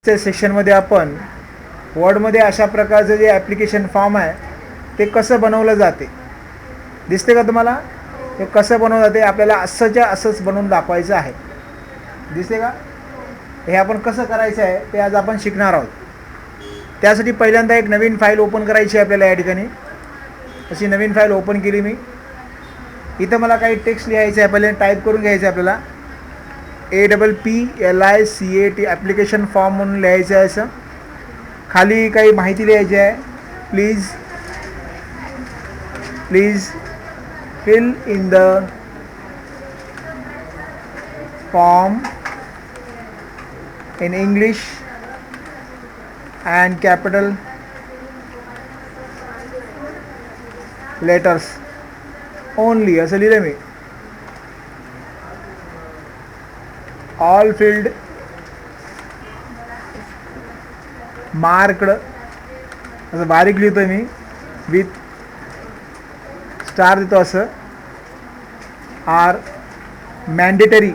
त्या सेक्शनमध्ये आपण वर्डमध्ये अशा प्रकारचं जे ॲप्लिकेशन फॉर्म आहे ते कसं बनवलं जाते दिसते का तुम्हाला? ते कसं बनवलं जाते आपल्याला असंच्या असंच बनवून दाखवायचं आहे. दिसते का? हे आपण कसं करायचं आहे ते आज आपण शिकणार आहोत. त्यासाठी पहिल्यांदा एक नवीन फाईल ओपन करायची आहे आपल्याला. या ठिकाणी अशी नवीन फाईल ओपन केली मी. इथं मला काही टेक्स्ट लिहायचं आहे. पहिले टाईप करून घ्यायचं आहे आपल्याला. APPLICAT ॲप्लिकेशन फॉर्म म्हणून लिहायचं आहे. असं खाली काही माहिती लिहायची आहे. Please fill in the form in English and capital letters only असं लिहिलं मी. all filled marked असं बारीक लिहितो मी विथ स्टार देतो. असं आर मॅन्डेटरी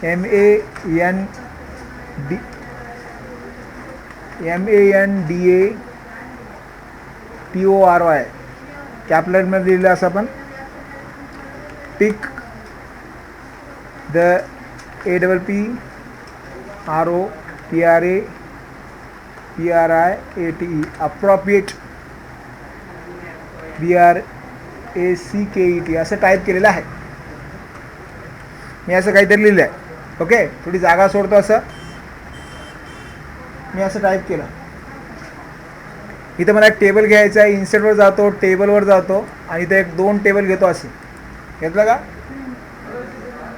MANDATORY कॅपिटलमध्ये लिहिलं असं आपण. Tick the APPROPRATE appropriate BRACKET असं टाईप केलेलं आहे मी. असं काहीतरी लिहिलं आहे. ओके, थोडी जागा सोडतो. असं मी असं टाईप केलं. इथं मला एक टेबल घ्यायचं आहे. इन्सर्टवर जातो, टेबलवर जातो आणि इथं एक 2 टेबल घेतो. असे घेतलं का?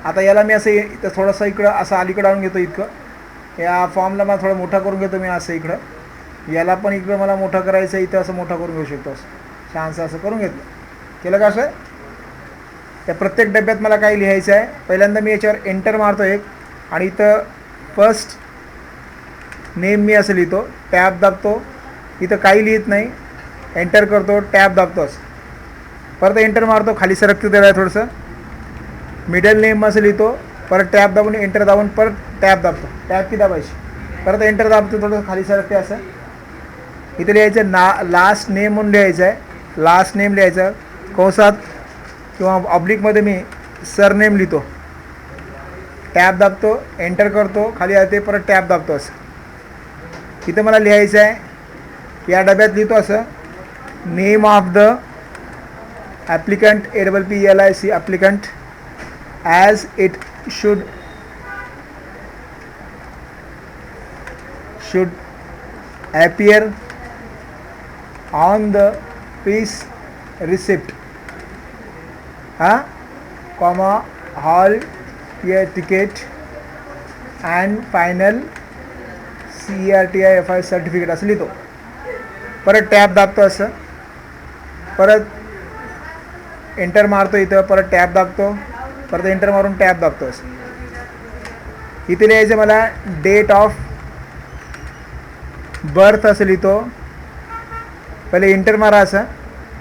आता याला मी असं इथं थोडंसं इकडं असं अलीकडं आणून घेतो. इतकं या फॉर्मला मला थोडं मोठा करून घेतो मी. असं इकडं याला पण इकडं मला मोठा करायचं आहे. इथं असं मोठा करून घेऊ शकतो. असं छानसं असं करून घेतलं. केलं का? असं त्या प्रत्येक डब्यात मला काही लिहायचं आहे. पहिल्यांदा मी याच्यावर एंटर मारतो एक आणि इथं फर्स्ट नेम मी असं लिहितो. टॅब दाबतो. इथं काही लिहित नाही. एंटर करतो, टॅब दाबतो. असं परत एंटर मारतो. खाली सरकतो त्याला थोडंसं. मिडल नेम असं लिहितो. परत टॅब दाबून एंटर दाबून परत टॅब दाबतो. Tab key दाबायची. परत एंटर दाबतो. थोडंसं खाली सरकते. असं इथं लिहायचं लास्ट नेम म्हणून लिहायचं आहे. लास्ट नेम लिहायचं कंसात किंवा ऑब्लिकमध्ये मी सरनेम लिहितो. टॅब दाबतो, एंटर करतो, खाली येते, परत टॅब दाबतो. असं इथं मला लिहायचं आहे. या डब्यात लिहितो असं name of the applicant APPLIC applicant as it should appear on the piece receipt comma hall ticket and final CRTIFI certificate असं लिहितो. परत टॅब दाबतो. असं परत एंटर मारतो. इथं परत टॅब दाबतो. परत एंटर मारून टॅब दाबतो. असं इथे लिहायचं मला डेट ऑफ बर्थ असं लिहितो. पहिले एंटर मारा. असं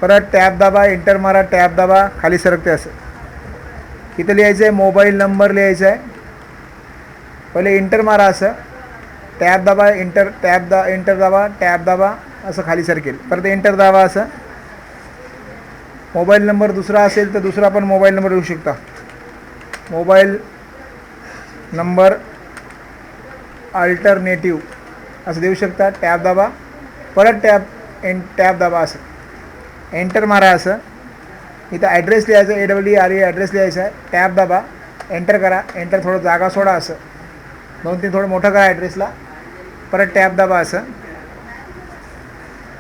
परत टॅब दाबा, एंटर मारा, टॅब दाबा, खाली सरकते. असं इथं लिहायचं आहे मोबाईल नंबर लिहायचा आहे. पहिले एंटर मारा. असं टॅब दाबा, एंटर दाबा, टॅब दाबा, असं खाली सरकेल. परत एंटर दाबा. असं मोबाईल नंबर दुसरा असेल तर दुसरा पण मोबाईल नंबर देऊ शकता. मोबाईल नंबर अल्टरनेटिव्ह असं देऊ शकता. टॅब दाबा, परत टॅब दाबा. असं एंटर मारा. असं इथं ॲड्रेस लिहायचं. ARRE ॲड्रेस लिहायचा आहे. टॅब दाबा, एंटर करा. एंटर थोडं जागा सोडा. असं 2-3 थोडं मोठं करा ॲड्रेसला. परत टॅब दाबा. असं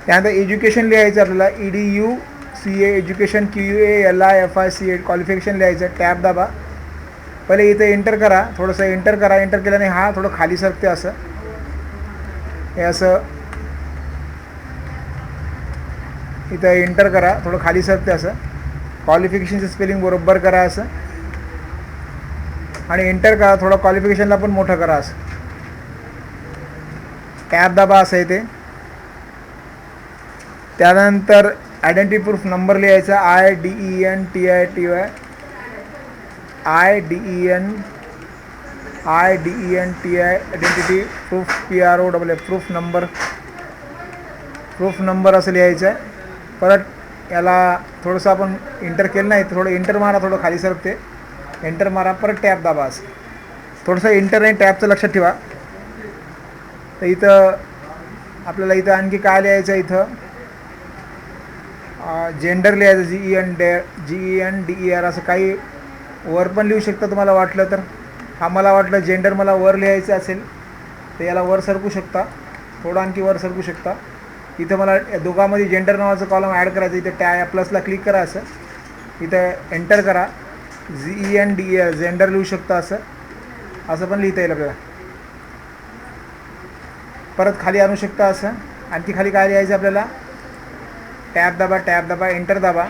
त्यानंतर एज्युकेशन लिहायचं आपल्याला. EDUCA एज्युकेशन QUALIFICA क्वालिफिकेशन लिहायचं. टॅब दाबा. पहिले इथं एंटर करा. थोडंसं एंटर करा. एंटर केल्याने हा थोडं खाली सरकते. असं हे असं इथं एंटर करा. थोडं खाली सरकते. असं क्वालिफिकेशनचं स्पेलिंग बरोबर करा. असं आणि एंटर करा. थोडं क्वालिफिकेशनला पण मोठं करा. असं टॅब दाबा. असं आहे ते. त्यानंतर आयडेंटिटी प्रूफ नंबर लिहायचा. IDENTITY IDENTI identity proof PROF proof number असं लिहायचं आहे. परत याला थोडंसं आपण एंटर केलं नाही थोडं एंटर मारा, थोडं खाली सरकते, एंटर मारा, परत टॅब दाबा. असं थोडंसं एंटर आणि टॅबचं लक्षात ठेवा. तर इथं आपल्याला इथं आणखी काय लिहायचं आहे, इथं जेंडर लिहायचं, GENDER असं काही वर पण लिहू शकता तुम्हाला वाटलं तर. मला वाटलं जेंडर मला वर लिहायचं असेल तर याला वर सरकू शकता, थोडं आणखी वर सरकू शकता. इथं मला दोघांमध्ये जेंडर नावाचं कॉलम ॲड करायचं. इथं प्लसला क्लिक करा, असं इथं एंटर करा, GENDER जेंडर लिहू शकता. असं पण लिहिता येईल आपल्याला. परत खाली आणू शकता. असं आणखी खाली काय लिहायचं आपल्याला, टॅब दाबा, एंटर दाबा.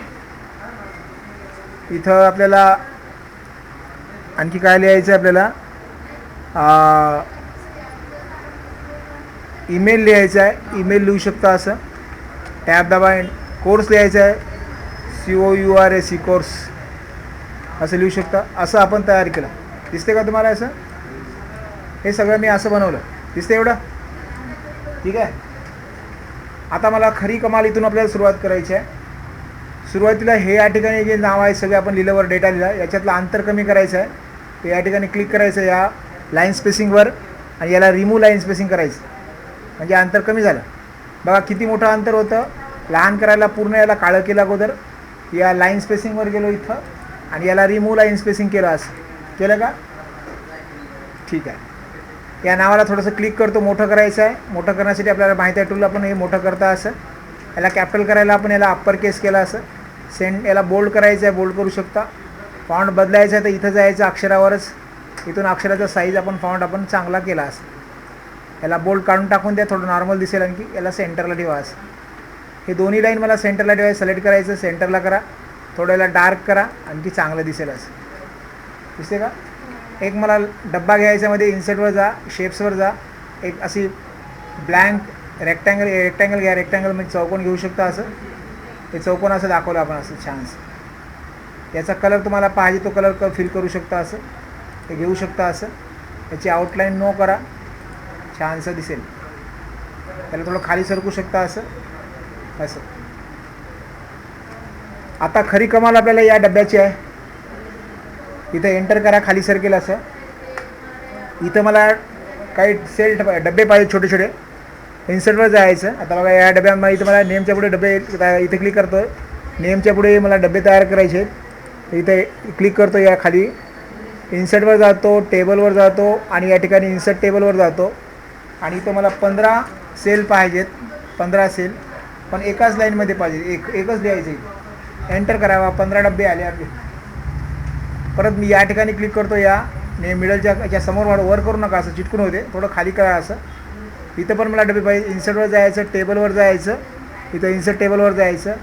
इथं आपल्याला आणखी काय लिहायचं आपल्याला, ईमेल लिहायचं आहे, ईमेल लिहू शकता. असं टॅब दाबा, कोर्स लिहायचा आहे, COURS कोर्स असं लिहू शकता. असं आपण तयार केलं. दिसते का तुम्हाला? असं हे सगळं मी असं बनवलं, दिसते एवढं? ठीक आहे. आता मला खरी कमाल इथून आपल्याला सुरुवात करायची आहे. सुरुवातीला हे या ठिकाणी जे नाव आहे सगळे आपण लिहिल्यावर डेटा लिहिला, याच्यातलं अंतर कमी करायचं आहे. तर या ठिकाणी क्लिक करायचं या लाईन स्पेसिंगवर आणि याला रिमूव्ह लाईन स्पेसिंग करायचं, म्हणजे अंतर कमी झालं. बघा किती मोठं अंतर होतं. लहान करायला पूर्ण याला काळं केलं अगोदर, या लाईन स्पेसिंगवर गेलो इथं आणि याला रिमूव्ह लाईन स्पेसिंग केलं. असं केलं का? ठीक आहे. या नावाला थोडंसं क्लिक करतो, मोठं करायचं आहे. मोठं करण्यासाठी आपल्याला माहिती आहे टूल, आपण हे मोठं करता. असं याला कॅपिटल करायला आपण याला अप्पर केस केला. असं याला बोल्ड करायचं आहे, बोल्ड करू शकता. फॉन्ट बदलायचं आहे तर इथं जायचं अक्षरावरच, इथून अक्षराचा साईज आपण फॉन्ट आपण चांगला केला. असं याला बोल्ड काढून टाकून द्या, थोडं नॉर्मल दिसेल. आणखी याला सेंटरला ठेवा. असं हे दोन्ही लाईन मला सेंटरला ठेवायचं, सिलेक्ट करायचं, सेंटरला करा, थोडं याला डार्क करा, आणखी चांगलं दिसेल. असं दिसते का? एक मला डब्बा घ्यायचा, मध्ये इन्सर्टवर जा, शेप्सवर जा, एक अशी ब्लँक रेक्टँगल घ्या. रेक्टँगलमध्ये चौकोन घेऊ शकता. असं हे चौकोन असं दाखवलं आपण, असं छानसं. याचा कलर तुम्हाला पाहिजे तो कलर फिल करू शकता. असं हे घेऊ शकता. असं याची आउटलाईन नो करा, छानसं दिसेल. त्याला थोडं खाली सरकू शकता. असं आता खरी कमाल आपल्याला या डब्याची आहे. इथं एंटर करा, खाली सरकेल. असं इथं मला काही डबे पाहिजे छोटे छोटे. इन्सर्टवर जायचं. आता बघा या डब्यामध्ये इथं मला नेमच्या पुढे डबे, इथे क्लिक करतो, नेमच्या पुढे मला डबे तयार करायचे आहेत. इथे क्लिक करतो, या खाली इन्सर्टवर जातो, टेबलवर जातो आणि या ठिकाणी इन्सर्ट टेबलवर जातो. आणि इथं मला 15 सेल पाहिजेत, 15 सेल, पण एकाच लाईनमध्ये पाहिजे, एकच लिहायचं. एंटर करावा, 15 डबे आले आपले. परत मी या ठिकाणी क्लिक करतो, या मिडलच्या याच्या समोर वर करू नका, असं चिटकून होते, थोडं खाली करा. असं इथं पण मला डबे पाहिजे. इन्सर्टवर जायचं, टेबलवर जायचं, इथं इन्सर्ट टेबलवर जायचं.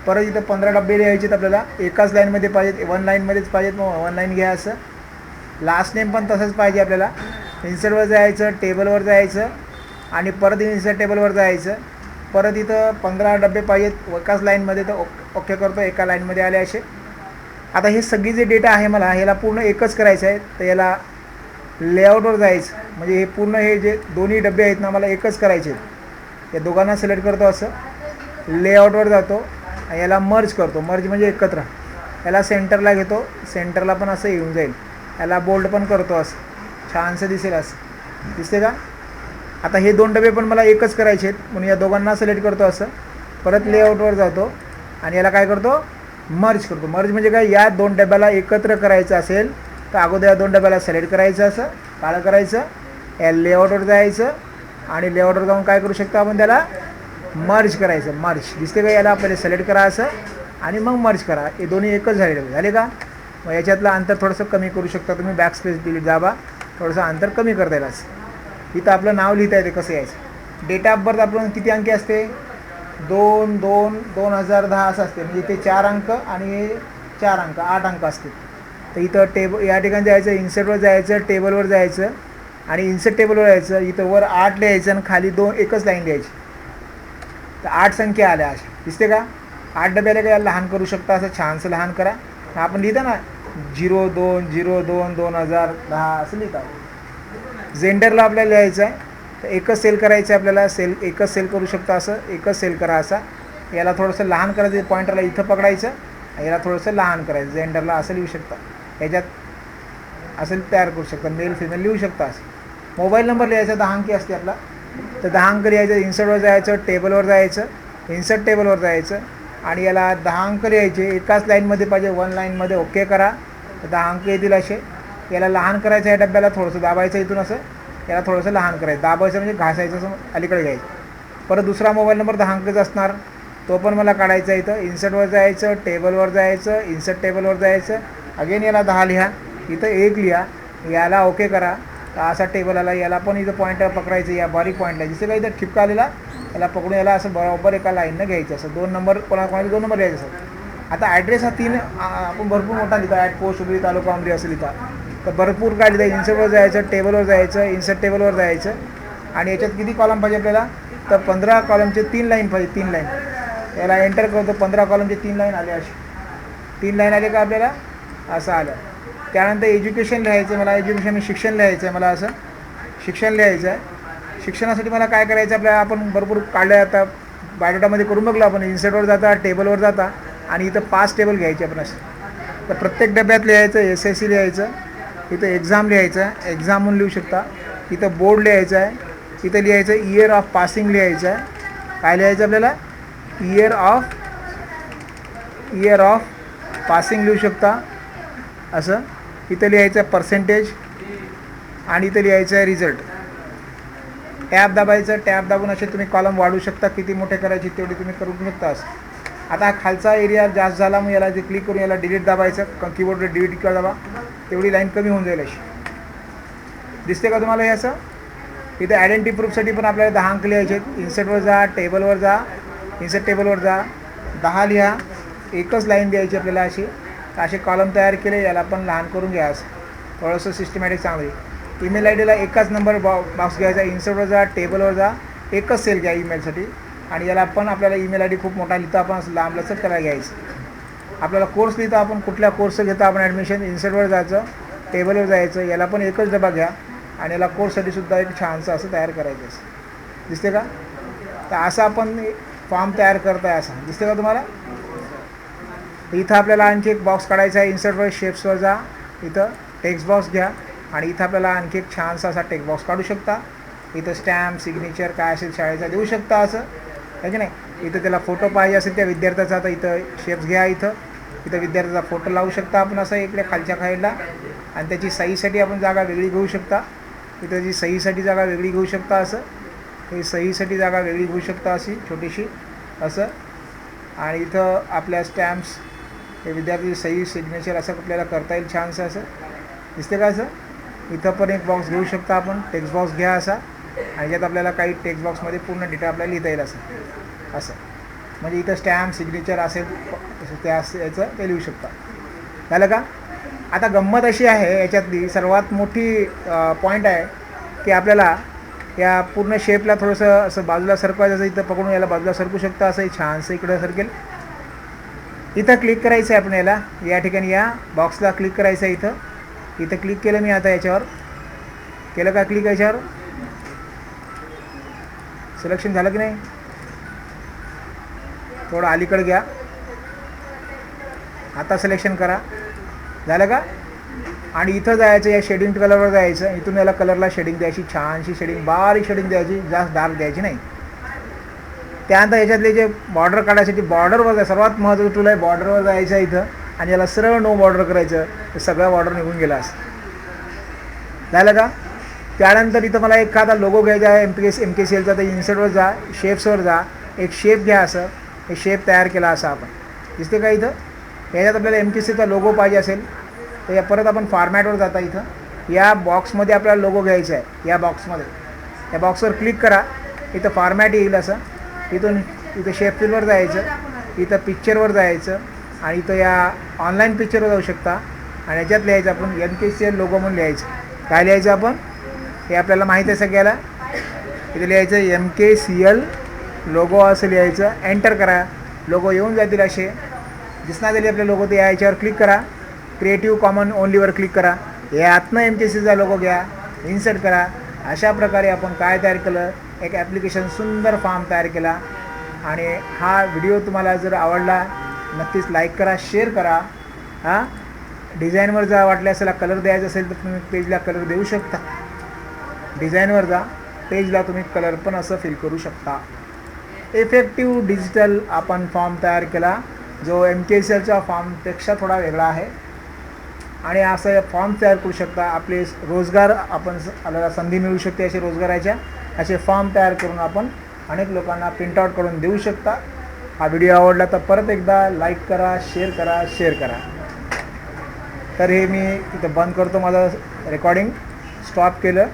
परत इथं 15 डबे लिहायचे आपल्याला, एकाच लाईनमध्ये पाहिजेत, 1 लाईनमध्येच पाहिजेत, मग 1 लाईन घ्या. असं लास्ट नेम पण तसंच पाहिजे आपल्याला. इन्सर्टवर जायचं, टेबलवर जायचं आणि परत इन्सर्ट टेबलवर जायचं. परत इथं 15 डबे पाहिजेत एकाच लाईनमध्ये, तर ओके करतो, एका लाईनमध्ये आले असे. आता हे सगळी जे डेटा आहे मला ह्याला पूर्ण एकच करायचं आहे. तर याला लेआउटवर जायचं, म्हणजे हे पूर्ण हे जे दोन्ही डबे आहेत ना मला एकच करायचे आहेत. या दोघांना सिलेक्ट करतो. असं लेआउटवर जातो, याला मर्ज करतो. मर्ज म्हणजे एकत्र. याला सेंटरला घेतो, सेंटरला पण असं येऊन जाईल. याला बोल्ड पण करतो, असं छानसं दिसेल. असं दिसते का? आता हे 2 डबे पण मला एकच करायचे आहेत, म्हणून या दोघांना सिलेक्ट करतो. असं परत लेआउटवर जातो आणि याला काय करतो, मर्ज करतो. मर्ज म्हणजे काय, या 2 डब्याला एकत्र करायचं असेल तर अगोदर या 2 डब्याला सिलेक्ट करायचं, असं काळं करायचं, या लेआउटवर जायचं आणि लेआउटवर जाऊन काय करू शकतो आपण, त्याला मर्ज करायचं. मर्ज दिसते का? याला आपल्याला सिलेक्ट करा असं आणि मग मर्ज करा. हे दोन्ही एकच झाले का? मग याच्यातलं अंतर थोडंसं कमी करू शकता तुम्ही. बॅकस्पेस डिलीट दाबा, थोडंसं अंतर कमी करता येईल. असं इथं आपलं नाव लिहिता येते कसं यायचं. डेट ऑफ बर्थ आपण किती अंकी असते, 2/2/2010 असं असते, म्हणजे इथे 4 अंक आणि 4 अंक, 8 अंक असते. तर इथं या ठिकाणी जायचं, इन्सर्टवर जायचं, टेबलवर जायचं आणि इन्सर्ट टेबलवर जायचं. इथं वर 8 लिहायचं आणि खाली 2 एकच लाईन लिहायची. तर 8 संख्या आल्या अशा, दिसते का? 8 डब्याला काय लहान करू शकता, असं छानसं लहान करा. आपण लिहितो ना 02/02/2010 असं लिहिता. जेंडरला आपल्याला लिहायचं आहे, तर एकच सेल करायचं आहे आपल्याला, एकच सेल करू शकता असं, एकच सेल करा असा. याला थोडंसं लहान करायचं, पॉईंटरला इथं पकडायचं, याला थोडंसं लहान करायचं. जेंडरला असं लिहू शकता, याच्यात असं तयार करू शकता, मेल फिमेल लिहू शकता असं. मोबाईल नंबर लिहायचा 10 अंकी असते आपला, तर 10 अंक लिहायचं. इन्सर्टवर जायचं, टेबलवर जायचं, इन्सर्ट टेबलवर जायचं आणि याला 10 अंक लिहायचे. एकाच लाईनमध्ये पाहिजे, 1 लाईनमध्ये ओके करा, तर 10 अंक येतील असे. याला लहान करायचं, या डब्याला थोडंसं दाबायचं इथून असं, याला थोडंसं लहान करायचं. दाबायचं म्हणजे घासायचं असं अलीकडे घ्यायचं. परत दुसरा मोबाईल नंबर 10 अंकाचा असणार, तो पण मला काढायचा आहे. इथं इन्सर्टवर जायचं, टेबलवर जायचं, इन्सर्ट टेबलवर जायचं, अगेन याला 10 लिहा, इथं 1 लिहा, याला ओके करा. असा टेबल आला, याला पण इथं पॉईंटर पकडायचं, या बारीक पॉईंटला जसं काही इथं ठिपका आलेला याला पकडून याला असं बरोबर एका लाईननं घ्यायचं. असं 2 नंबर, कोणाकोणाचे 2 नंबर घ्यायचे असं. आता ॲड्रेस हा 3 आपण भरपूर मोठा लिहिता, ॲट पोस्ट उबली तालुका अमरी असं लिहिता, तर भरपूर काय लिहिता. इन्सर्टवर जायचं, टेबलवर जायचं, इन्सर्ट टेबलवर जायचं आणि याच्यात किती कॉलम पाहिजे आपल्याला, तर 15 कॉलमचे 3 लाईन पाहिजे, 3 लाईन. याला एंटर करतो, 15 कॉलमचे 3 लाईन आले असे. 3 लाईन आले का आपल्याला असं आलं. त्यानंतर एज्युकेशन लिहायचं, मला एज्युकेशन शिक्षण लिहायचं आहे, मला असं शिक्षण लिहायचं आहे. शिक्षणासाठी मला काय करायचं, आपल्याला आपण भरपूर काढल्या आता बायोडाटामध्ये करून बघलं आपण. इन्सर्टवर जाता, टेबलवर जाता आणि इथं 5 टेबल घ्यायचे आपण असं. तर प्रत्येक डब्यात लिहायचं, SSC लिहायचं, इथं एक्झाम लिहायचं, एक्झाम म्हणून लिहू शकता. इथं बोर्ड लिहायचं आहे, इथं लिहायचं इयर ऑफ पासिंग लिहायचं आहे. काय लिहायचं आपल्याला, इयर ऑफ पासिंग लिहू शकता असं. इथं लिहायचं आहे पर्सेंटेज आणि इथं लिहायचं आहे रिझल्ट. टॅब दाबायचं, टॅब दाबून असे तुम्ही कॉलम वाढवू शकता, किती मोठे करायचे तेवढे तुम्ही करू शकता असं. आता खालचा एरिया जास्त झाला, मग याला जे क्लिक करून याला डिलीट दाबायचं, कीबोर्डवर डिलीट करा दाबा, तेवढी लाईन कमी होऊन जाईल अशी. दिसते का तुम्हाला हे असं. इथे आयडेंटिटी प्रूफसाठी पण आपल्याला 10 अंक लिहायचे आहेत. इन्सर्टवर जा, टेबलवर जा, इन्सर्ट टेबलवर जा, 10 लिहा, एकच लाईन द्यायची आपल्याला अशी. असे कॉलम तयार केले, याला पण लहान करून घ्या असं, थोडंसं सिस्टमॅटिक चांगली. ईमेल आय डीला एकाच नंबर बॉक्स घ्यायचा, इन्सर्टवर जा, टेबलवर जा, एकच सेल घ्या ईमेलसाठी आणि याला पण आपल्याला ईमेल आय डी खूप मोठा लिहिता आपण असं लांब लचक करायला घ्यायचं. आपल्याला कोर्स लिहिता आपण, कुठल्या कोर्सचं घेता आपण ॲडमिशन, इन्सर्टवर जायचं, टेबलवर जायचं, याला पण एकच डबा घ्या आणि याला कोर्ससाठी सुद्धा एक छानसं असं तयार करायचं असं. दिसते का. तर असं आपण फॉर्म तयार करताय असं. दिसते का तुम्हाला. इथं आपल्याला आणखी एक बॉक्स काढायचा आहे. इन्सर्टवर शेप्सवर जा, इथं टेक्स्ट बॉक्स घ्या आणि इथं आपल्याला आणखी एक छानसा असा टेक्स्ट बॉक्स काढू शकता. इथं स्टॅम्प, सिग्नेचर काय असेल शाळेचा देऊ शकता असं, आहे की नाही. इथं त्याला फोटो पाहिजे असेल त्या विद्यार्थ्याचा, आता इथं शेप्स घ्या, इथं विद्यार्थ्याचा फोटो लावू शकता आपण असं इकडे खालच्या साईडला. आणि त्याची सहीसाठी आपण जागा वेगळी घेऊ शकता. इथं जी सहीसाठी जागा वेगळी घेऊ शकता असं, ही सहीसाठी जागा वेगळी घेऊ शकता अशी छोटीशी असं. आणि इथं आपल्या स्टॅम्प्स, हे विद्यार्थी सही, सिग्नेचर असं आपल्याला करता येईल छानसं असं. दिसते का असं. इथं पण एक बॉक्स घेऊ शकता आपण, टेक्स्ट बॉक्स घ्या असा आणि यात आपल्याला काही टेक्स्ट बॉक्समध्ये पूर्ण डिटेल आपल्याला लिहिता येईल असं. म्हणजे इथं स्टॅम्प, सिग्नेचर असेल त्या याचं ते लिहू शकता. झालं का. आता गंमत अशी आहे याच्यातली सर्वात मोठी पॉईंट आहे की आपल्याला या पूर्ण शेपला थोडंसं असं बाजूला सरकवायचं. इथं पकडून याला बाजूला सरकू शकता असं छानसं इकडं सरकेल. इथं क्लिक करायचं आहे आपण याला, या ठिकाणी या बॉक्सला क्लिक करायचं आहे. इथं क्लिक केलं मी. आता याच्यावर केलं का क्लिक, याच्यावर सिलेक्शन झालं की नाही. थोडं अलीकडे घ्या, आता सिलेक्शन करा. झालं का. आणि इथं जायचं, या शेडिंग कलरवर जायचं. इथून याला कलरला शेडिंग द्यायची, छानशी शेडिंग, बारीक शेडिंग द्यायची, जास्त डार्क द्यायची नाही. त्यानंतर याच्यातले जे बॉर्डर काढायसाठी बॉर्डरवर जाय, सर्वात महत्त्वाचं टूल आहे बॉर्डरवर जायचं इथं आणि याला सरळ नो बॉर्डर करायचं, तर सगळा बॉर्डर निघून गेला असं. झालं का. त्यानंतर इथं मला एखादा लोगो घ्यायचा आहे MKCLचा, तर इन्सर्टवर जा, शेप्सवर जा, एक शेप घ्या असं. हे शेप तयार केला असं आपण. दिसते का इथं. याच्यात आपल्याला MKCचा लोगो पाहिजे असेल तर या परत आपण फॉर्मॅटवर जाता. इथं या बॉक्समध्ये आपल्याला लोगो घ्यायचा आहे. या बॉक्सवर क्लिक करा. इथं फॉर्मॅट येईल असं. इथं शेप टूलवर जायचं, इथं पिक्चरवर जायचं आणि इथं या ऑनलाईन पिक्चरवर जाऊ शकता आणि याच्यात लिहायचं आपण MKCL लोगो म्हणून लिहायचं. काय लिहायचं आपण, हे आपल्याला माहीत आहे सगळ्याला. इथं लिहायचं MKCL लोगो असं लिहायचं. एंटर करा. लोगो येऊन जातील असे दिसणार झाले आपले लोगो. ते याच्यावर क्लिक करा. क्रिएटिव्ह कॉमन ओनलीवर क्लिक करा. यातनं MKCचा लोगो घ्या इन्सर्ट करा. अशा प्रकारे आपण काय तयार केलं, एक ॲप्लिकेशन सुंदर फॉर्म तयार केला. आणि हा व्हिडिओ तुम्हाला जर आवडला नक्कीच लाईक करा, शेअर करा. हां, डिझाईनवर जा, वाटल्यास त्याला कलर द्यायचा असेल तर तुम्ही पेजला कलर देऊ शकता. डिझाईनवर जा, पेजला तुम्ही कलर पण असं फिल करू शकता. इफेक्टिव्ह डिजिटल आपण फॉर्म तयार केला, जो MKCLच्या फॉर्मपेक्षा थोडा वेगळा आहे. आणि असं फॉर्म तयार करू शकता. आपले रोजगार आपण आपल्याला संधी मिळू शकते असे रोजगाराच्या, असे फॉर्म तयार करून आपण अनेक लोकांना प्रिंटआउट करून देऊ शकता. हा व्हिडिओ आवडला तर परत एकदा लाईक करा, शेअर करा. तर हे मी इथं बंद करतो, माझं रेकॉर्डिंग स्टॉप केलं.